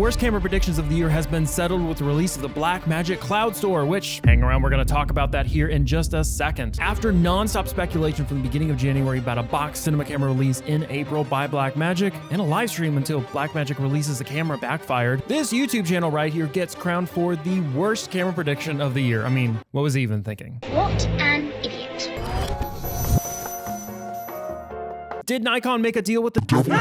worst camera predictions of the year has been settled with the release of the Blackmagic Cloud Store, which, hang around, we're going to talk about that here in just a second. After non-stop speculation from the beginning of January about a box cinema camera release in April by Blackmagic, and a live stream until Blackmagic releases the camera backfired, this YouTube channel right here gets crowned for the worst camera prediction of the year. I mean, what was he even thinking? What an idiot. Did Nikon make a deal with the devil?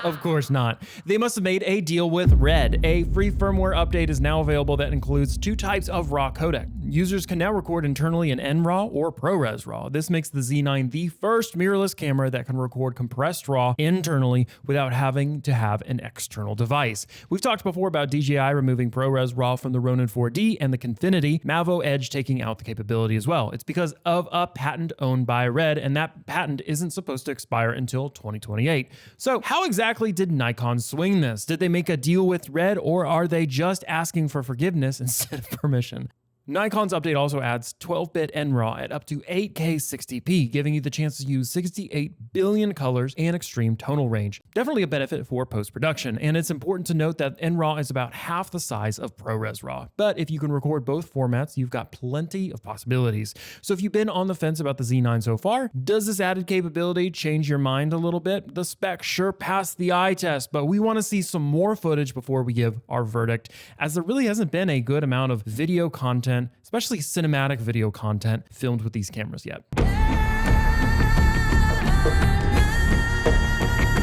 Of course not. They must have made a deal with Red. A free firmware update is now available that includes two types of RAW codec. Users can now record internally in NRAW or ProRes RAW. This makes the Z9 the first mirrorless camera that can record compressed RAW internally without having to have an external device. We've talked before about DJI removing ProRes RAW from the Ronin 4D and the Confinity Mavo Edge taking out the capability as well. It's because of a patent owned by Red, and that patent isn't supposed to expire until 2028. So how exactly did Nikon swing this? Did they make a deal with Red, or are they just asking for forgiveness instead of permission? Nikon's update also adds 12-bit NRAW at up to 8K 60p, giving you the chance to use 68 billion colors and extreme tonal range. Definitely a benefit for post-production, and it's important to note that NRAW is about half the size of ProRes RAW. But if you can record both formats, you've got plenty of possibilities. So if you've been on the fence about the Z9 so far, does this added capability change your mind a little bit? The spec sure passed the eye test, but we want to see some more footage before we give our verdict, as there really hasn't been a good amount of video content, especially cinematic video content, filmed with these cameras yet.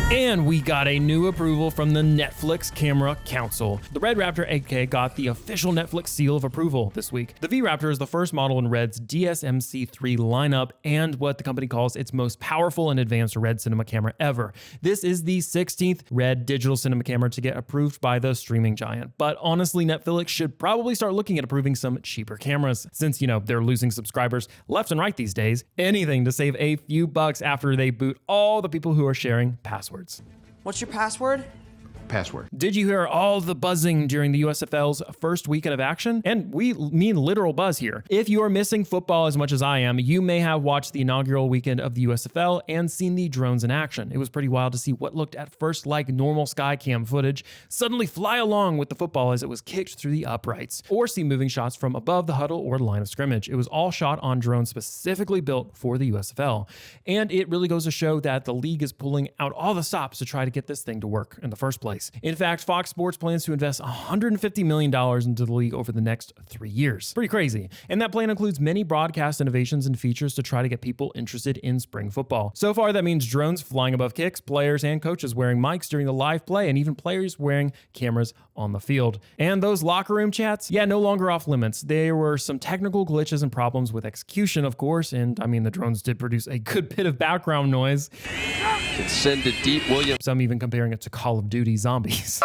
And we got a new approval from the Netflix Camera Council. The Red Raptor 8K got the official Netflix seal of approval this week. The V-Raptor is the first model in Red's DSMC3 lineup and what the company calls its most powerful and advanced Red cinema camera ever. This is the 16th Red digital cinema camera to get approved by the streaming giant. But honestly, Netflix should probably start looking at approving some cheaper cameras since, they're losing subscribers left and right these days. Anything to save a few bucks after they boot all the people who are sharing passwords. What's your password? Password. Did you hear all the buzzing during the USFL's first weekend of action? And we mean literal buzz here. If you are missing football as much as I am, you may have watched the inaugural weekend of the USFL and seen the drones in action. It was pretty wild to see what looked at first like normal Skycam footage suddenly fly along with the football as it was kicked through the uprights, or see moving shots from above the huddle or line of scrimmage. It was all shot on drones specifically built for the USFL. And it really goes to show that the league is pulling out all the stops to try to get this thing to work in the first place. In fact, Fox Sports plans to invest $150 million into the league over the next 3 years. Pretty crazy. And that plan includes many broadcast innovations and features to try to get people interested in spring football. So far, that means drones flying above kicks, players and coaches wearing mics during the live play, and even players wearing cameras on the field. And those locker room chats, no longer off limits. There were some technical glitches and problems with execution, of course, and the drones did produce a good bit of background noise. Can send it deep, William. Some even comparing it to Call of Duty Zombies.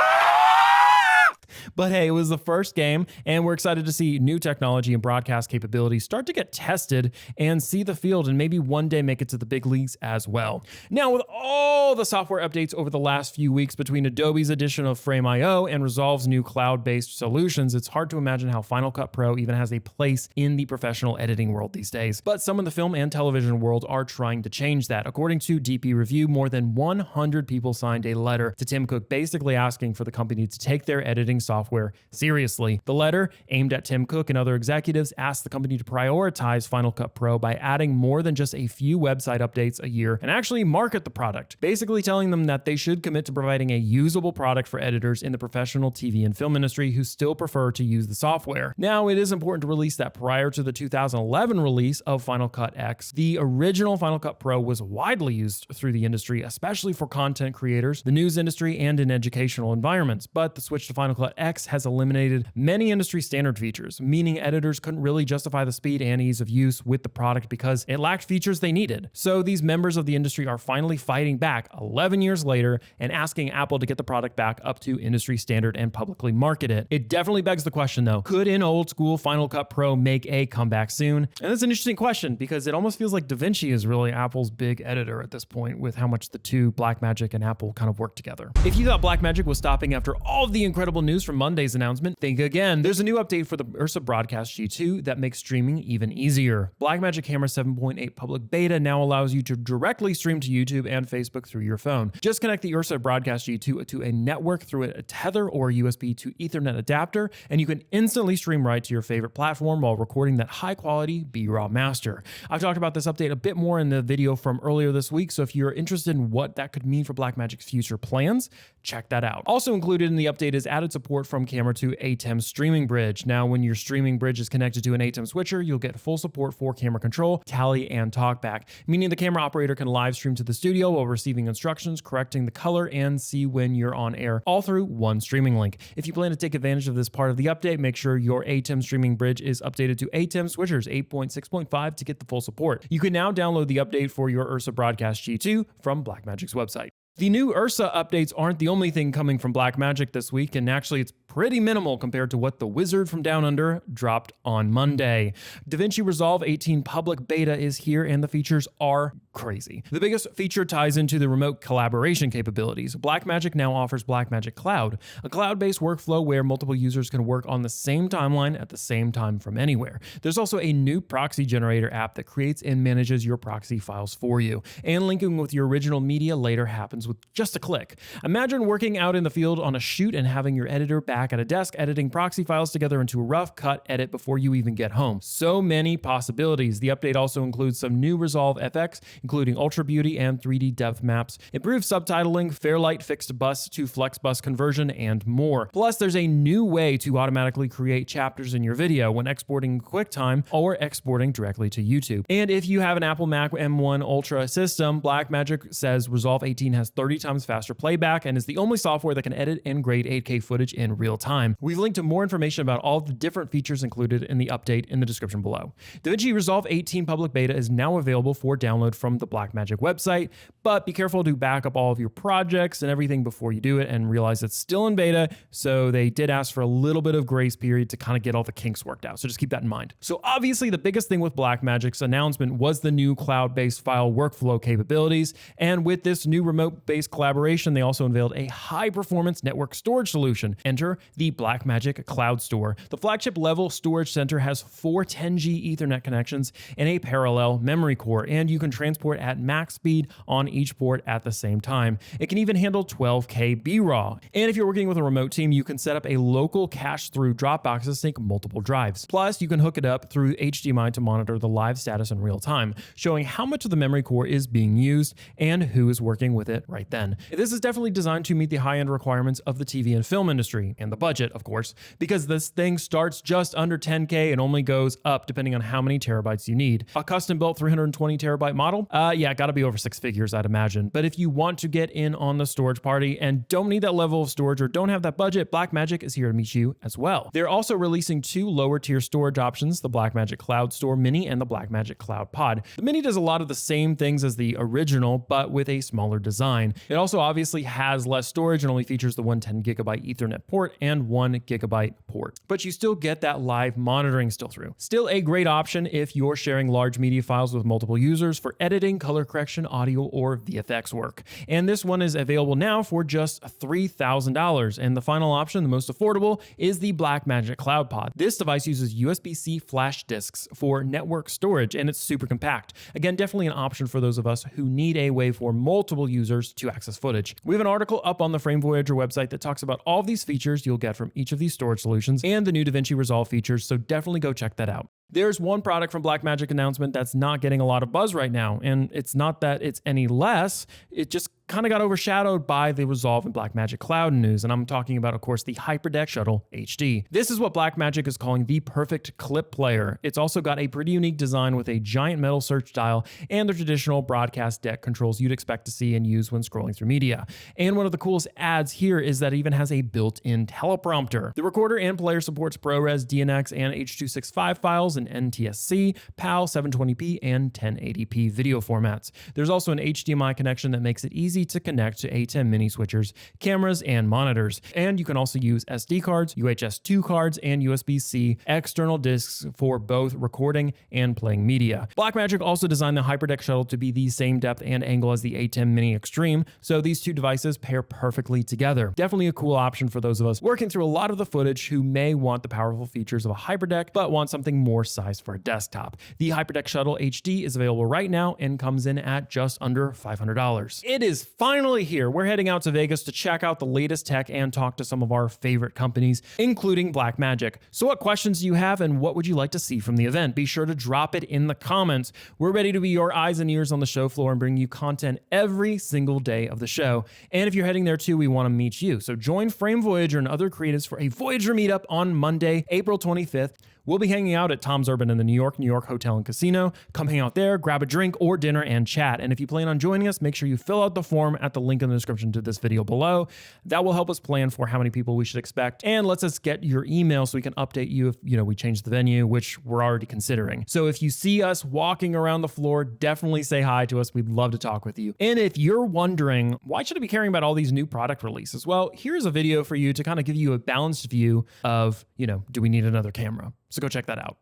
But hey, it was the first game, and we're excited to see new technology and broadcast capabilities start to get tested and see the field and maybe one day make it to the big leagues as well. Now, with all the software updates over the last few weeks between Adobe's addition of Frame.io and Resolve's new cloud-based solutions, it's hard to imagine how Final Cut Pro even has a place in the professional editing world these days. But some in the film and television world are trying to change that. According to DP Review, more than 100 people signed a letter to Tim Cook basically asking for the company to take their editing software seriously. The letter, aimed at Tim Cook and other executives, asked the company to prioritize Final Cut Pro by adding more than just a few website updates a year and actually market the product, basically telling them that they should commit to providing a usable product for editors in the professional TV and film industry who still prefer to use the software. Now, it is important to release that prior to the 2011 release of Final Cut X, the original Final Cut Pro was widely used through the industry, especially for content creators, the news industry, and in educational environments. But the switch to Final Cut X has eliminated many industry standard features, meaning editors couldn't really justify the speed and ease of use with the product because it lacked features they needed. So these members of the industry are finally fighting back 11 years later and asking Apple to get the product back up to industry standard and publicly market it. It definitely begs the question though, could an old school Final Cut Pro make a comeback soon? And that's an interesting question because it almost feels like Davinci is really Apple's big editor at this point with how much the two, Blackmagic and Apple, kind of work together. If you thought Blackmagic was stopping after all of the incredible news news from Monday's announcement, think again. There's a new update for the URSA Broadcast G2 that makes streaming even easier. Blackmagic Camera 7.8 public beta now allows you to directly stream to YouTube and Facebook through your phone. Just connect the URSA Broadcast G2 to a network through a tether or USB to Ethernet adapter, and you can instantly stream right to your favorite platform while recording that high-quality B-RAW master. I've talked about this update a bit more in the video from earlier this week, so if you're interested in what that could mean for Blackmagic's future plans, check that out. Also included in the update is added support from camera to ATEM streaming bridge. Now, when your streaming bridge is connected to an ATEM switcher, you'll get full support for camera control, tally, and talkback, meaning the camera operator can live stream to the studio while receiving instructions, correcting the color, and see when you're on air, all through one streaming link. If you plan to take advantage of this part of the update, make sure your ATEM streaming bridge is updated to ATEM switchers 8.6.5 to get the full support. You can now download the update for your URSA Broadcast G2 from Blackmagic's website. The new URSA updates aren't the only thing coming from Blackmagic this week, and actually it's pretty minimal compared to what the wizard from Down Under dropped on Monday. Davinci Resolve 18 public beta is here, and the features are crazy. The biggest feature ties into the remote collaboration capabilities. Blackmagic now offers Blackmagic Cloud, a cloud-based workflow where multiple users can work on the same timeline at the same time from anywhere. There's also a new proxy generator app that creates and manages your proxy files for you, and linking with your original media later happens with just a click. Imagine working out in the field on a shoot and having your editor back at a desk editing proxy files together into a rough cut edit before you even get home. So many possibilities. The update also includes some new Resolve FX, including Ultra Beauty and 3D depth maps, improved subtitling, Fairlight fixed bus to flex bus conversion, and more. Plus, there's a new way to automatically create chapters in your video when exporting QuickTime or exporting directly to YouTube. And if you have an Apple Mac M1 Ultra system, Blackmagic says Resolve 18 has 30 times faster playback and is the only software that can edit and grade 8K footage in real time. We've linked to more information about all the different features included in the update in the description below. Davinci Resolve 18 public beta is now available for download from the Blackmagic website, but be careful to back up all of your projects and everything before you do it and realize it's still in beta, so they did ask for a little bit of grace period to kind of get all the kinks worked out, so just keep that in mind. So obviously the biggest thing with Blackmagic's announcement was the new cloud-based file workflow capabilities, and with this new remote-based collaboration, they also unveiled a high-performance network storage solution. Enter the Blackmagic Cloud Store. The flagship level storage center has 4 10G Ethernet connections and a parallel memory core, and you can transport at max speed on each port at the same time. It can even handle 12K B-RAW. And if you're working with a remote team, you can set up a local cache through Dropbox to sync multiple drives. Plus, you can hook it up through HDMI to monitor the live status in real time, showing how much of the memory core is being used and who is working with it right then. This is definitely designed to meet the high-end requirements of the TV and film industry, and the budget, of course, because this thing starts just under 10K and only goes up depending on how many terabytes you need. A custom-built 320 terabyte model? Yeah, gotta be over 6 figures, I'd imagine. But if you want to get in on the storage party and don't need that level of storage or don't have that budget, Blackmagic is here to meet you as well. They're also releasing 2 lower-tier storage options, the Blackmagic Cloud Store Mini and the Blackmagic Cloud Pod. The Mini does a lot of the same things as the original, but with a smaller design. It also obviously has less storage and only features the 110GB Ethernet port and 1GB port. But you still get that live monitoring still through. Still a great option if you're sharing large media files with multiple users for editing, color correction, audio, or VFX work. And this one is available now for just $3,000. And the final option, the most affordable, is the Blackmagic Cloud Pod. This device uses USB-C flash disks for network storage, and it's super compact. Again, definitely an option for those of us who need a way for multiple users to access footage. We have an article up on the Voyager website that talks about all of these features you'll get from each of these storage solutions and the new Davinci Resolve features, so definitely go check that out. There's one product from Blackmagic announcement that's not getting a lot of buzz right now, and it's not that it's any less, it just kind of got overshadowed by the Resolve and Blackmagic Cloud news, and I'm talking about, of course, the HyperDeck Shuttle HD. This is what Blackmagic is calling the perfect clip player. It's also got a pretty unique design with a giant metal search dial and the traditional broadcast deck controls you'd expect to see and use when scrolling through media. And one of the coolest adds here is that it even has a built-in teleprompter. The recorder and player supports ProRes, DNX, and H.265 files in NTSC, PAL, 720p, and 1080p video formats. There's also an HDMI connection that makes it easy easy to connect to A10 mini switchers, cameras, and monitors. And you can also use SD cards, UHS 2 cards, and USB-C external discs for both recording and playing media. Blackmagic also designed the HyperDeck Shuttle to be the same depth and angle as the A10 Mini Extreme, so these two devices pair perfectly together. Definitely a cool option for those of us working through a lot of the footage who may want the powerful features of a HyperDeck but want something more sized for a desktop. The HyperDeck Shuttle HD is available right now and comes in at just under $500. It is finally here. We're heading out to Vegas to check out the latest tech and talk to some of our favorite companies, including Blackmagic. So what questions do you have and what would you like to see from the event? Be sure to drop it in the comments. We're ready to be your eyes and ears on the show floor and bring you content every single day of the show. And if you're heading there too, we want to meet you. So join Frame Voyager and other creatives for a Voyager meetup on Monday, April 25th. We'll be hanging out at Tom's Urban in the New York Hotel and Casino. Come hang out there, grab a drink or dinner and chat. And if you plan on joining us, make sure you fill out the form at the link in the description to this video below. That will help us plan for how many people we should expect and lets us get your email so we can update you if, we change the venue, which we're already considering. So if you see us walking around the floor, definitely say hi to us. We'd love to talk with you. And if you're wondering, why should I be caring about all these new product releases? Well, here's a video for you to kind of give you a balanced view of, do we need another camera? So go check that out.